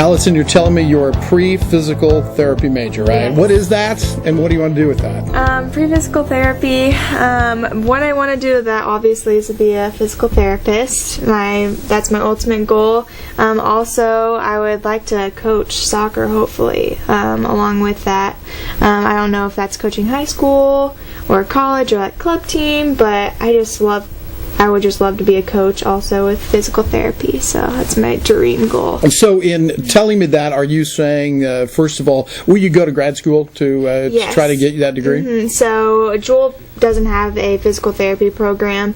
Alyson, you're telling me you're a pre-physical therapy major, right? Yes. What is that, and what do you want to do with that? Pre-physical therapy, what I want to do with that obviously is to be a physical therapist. That's my ultimate goal. Also, I would like to coach soccer, hopefully, along with that. I don't know if that's coaching high school or college or like club team, but I would just love to be a coach also with physical therapy, so that's my dream goal. So in telling me that, are you saying, first of all, will you go to grad school to Yes. try to get that degree? Mm-hmm. So Jewel doesn't have a physical therapy program,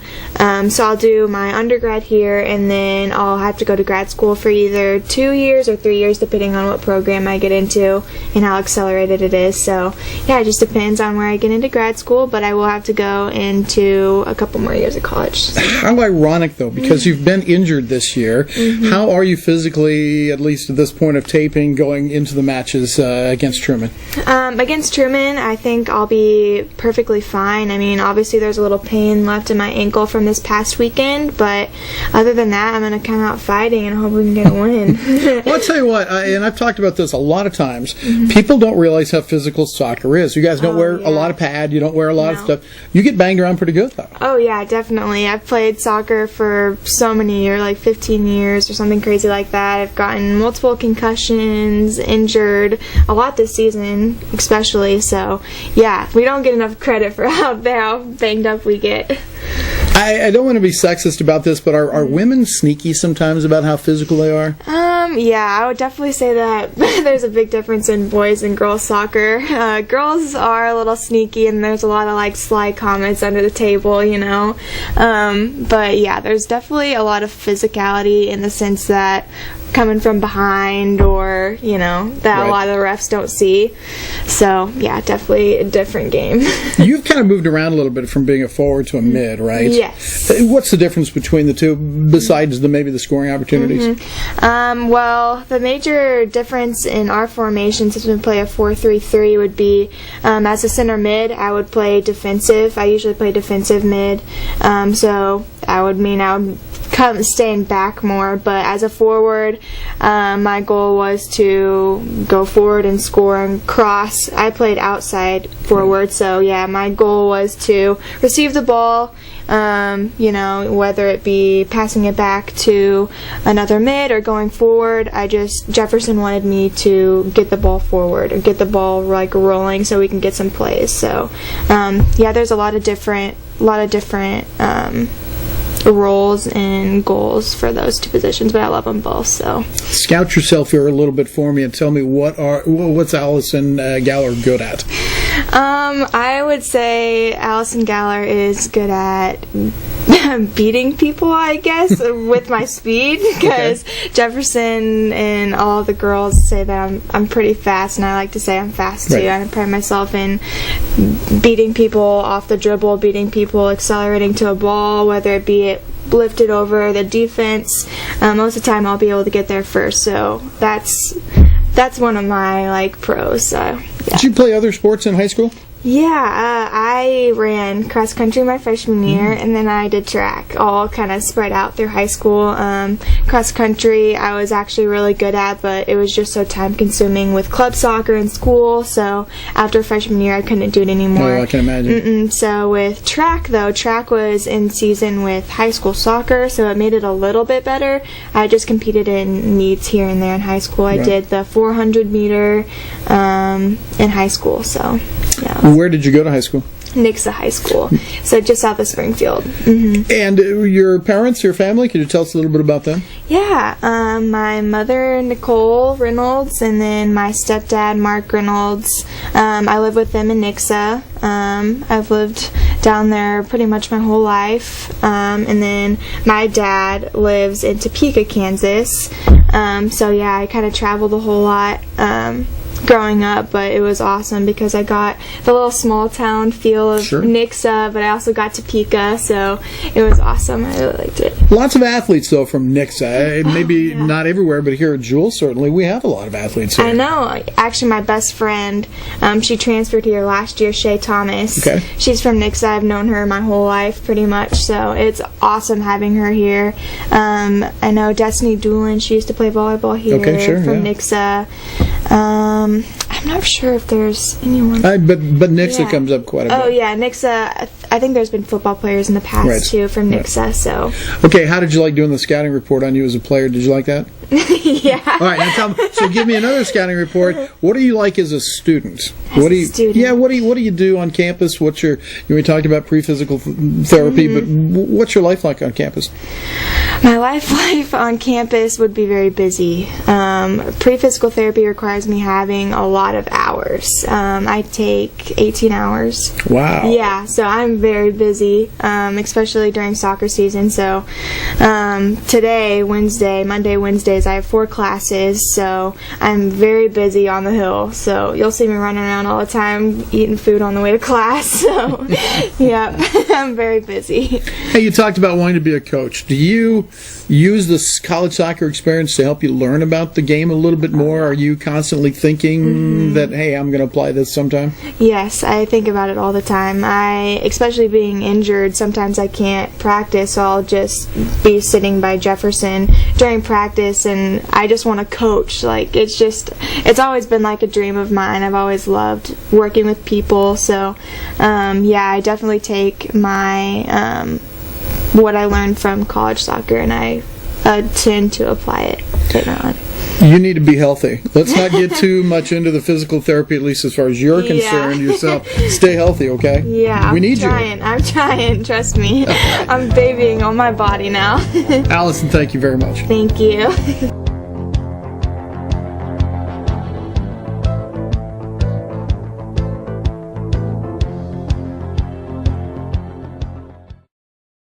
so I'll do my undergrad here, and then I'll have to go to grad school for either 2 years or 3 years, depending on what program I get into and how accelerated it is. So yeah, it just depends on where I get into grad school, but I will have to go into a couple more years of college. How ironic, though, because you've been injured this year. Mm-hmm. How are you physically, at least at this point of taping, going into the matches against Truman? Against Truman, I think I'll be perfectly fine. I mean, obviously there's a little pain left in my ankle from this past weekend, but other than that, I'm going to come out fighting and hope we can get a win. Well, I'll tell you what, and I've talked about this a lot of times, people don't realize how physical soccer is. You guys don't wear a lot of pad, you don't wear a lot of stuff. You get banged around pretty good, though. Oh, yeah, definitely. I've played soccer for so many years, like 15 years or something crazy like that. I've gotten multiple concussions, injured, a lot this season especially, so yeah, we don't get enough credit for how banged up we get. I don't want to be sexist about this, but are women sneaky sometimes about how physical they are? Yeah, I would definitely say that there's a big difference in boys and girls soccer. Girls are a little sneaky, and there's a lot of like sly comments under the table, you know. But yeah, there's definitely a lot of physicality in the sense that coming from behind, or you know, that a lot of the refs don't see. So yeah, definitely a different game. You've kind of moved around a little bit from being a forward to a mid, right? Yes. What's the difference between the two, besides maybe the scoring opportunities? Well, the major difference in our formation, since we play a 4-3-3, would be as a center mid, I would play defensive. I usually play defensive mid, so I would come staying back more, but as a forward, my goal was to go forward and score and cross. I played outside forward, so yeah, my goal was to receive the ball, you know, whether it be passing it back to another mid or going forward. Jefferson wanted me to get the ball forward or get the ball like rolling so we can get some plays. So yeah, there's a lot of different roles and goals for those two positions, but I love them both. So scout yourself here a little bit for me and tell me what's Alyson Galler good at? I would say Alyson Galler is good at beating people, I guess, with my speed, because Jefferson and all the girls say that I'm pretty fast, and I like to say I'm fast too. I pride myself in beating people off the dribble, beating people accelerating to a ball, whether it be lifted over the defense. Most of the time I'll be able to get there first, so that's one of my like pros. Yeah. Did you play other sports in high school? Yeah, I ran cross country my freshman year, and then I did track, all kind of spread out through high school. Cross country I was actually really good at, but it was just so time consuming with club soccer in school, so after freshman year I couldn't do it anymore. No, I can imagine. So with track though, track was in season with high school soccer, so it made it a little bit better. I just competed in meets here and there in high school. I did the 400 meter in high school, so yeah. Where did you go to high school? Nixa High School, so just south of Springfield. And your parents, your family, can you tell us a little bit about them? Yeah, my mother, Nicole Reynolds, and then my stepdad, Mark Reynolds. I live with them in Nixa. I've lived down there pretty much my whole life. And then my dad lives in Topeka, Kansas. So yeah, I kind of traveled a whole lot. growing up, but it was awesome because I got the little small town feel of Nixa, but I also got Topeka, so it was awesome. I really liked it. Lots of athletes, though, from Nixa. Maybe not everywhere, but here at Jewel, certainly, we have a lot of athletes here. I know. Actually, my best friend, she transferred here last year, Shay Thomas. Okay. She's from Nixa. I've known her my whole life, pretty much, so it's awesome having her here. I know Destiny Doolin, she used to play volleyball here from Nixa. I'm not sure if there's anyone. But Nixa comes up quite a bit. Oh, yeah, Nixa. I think there's been football players in the past, too, from Nixa, so. Okay, how did you like doing the scouting report on you as a player? Did you like that? Yeah. All right, now tell me, so give me another scouting report. What are you like as a student? What do you do on campus? We talked about pre-physical therapy, but what's your life like on campus? My life on campus would be very busy. Pre-physical therapy requires me having a lot of hours. I take 18 hours. Wow. Yeah, so I'm very busy, especially during soccer season. So today, Monday, Wednesdays, I have 4 classes, so I'm very busy on the hill. So you'll see me running around all the time, eating food on the way to class. So, yeah, I'm very busy. Hey, you talked about wanting to be a coach. Do you use this college soccer experience to help you learn about the game a little bit more? Are you constantly thinking that, hey, I'm going to apply this sometime? Yes, I think about it all the time. Especially being injured, sometimes I can't practice, so I'll just be sitting by Jefferson during practice, and I just want to coach. Like, it's always been like a dream of mine. I've always loved working with people, so I definitely take my what I learned from college soccer, and I tend to apply it later on. You need to be healthy. Let's not get too much into the physical therapy, at least as far as you're concerned yourself. Stay healthy, okay? Yeah, we need you. I'm trying, trust me. I'm babying on my body now. Alyson, thank you very much. Thank you.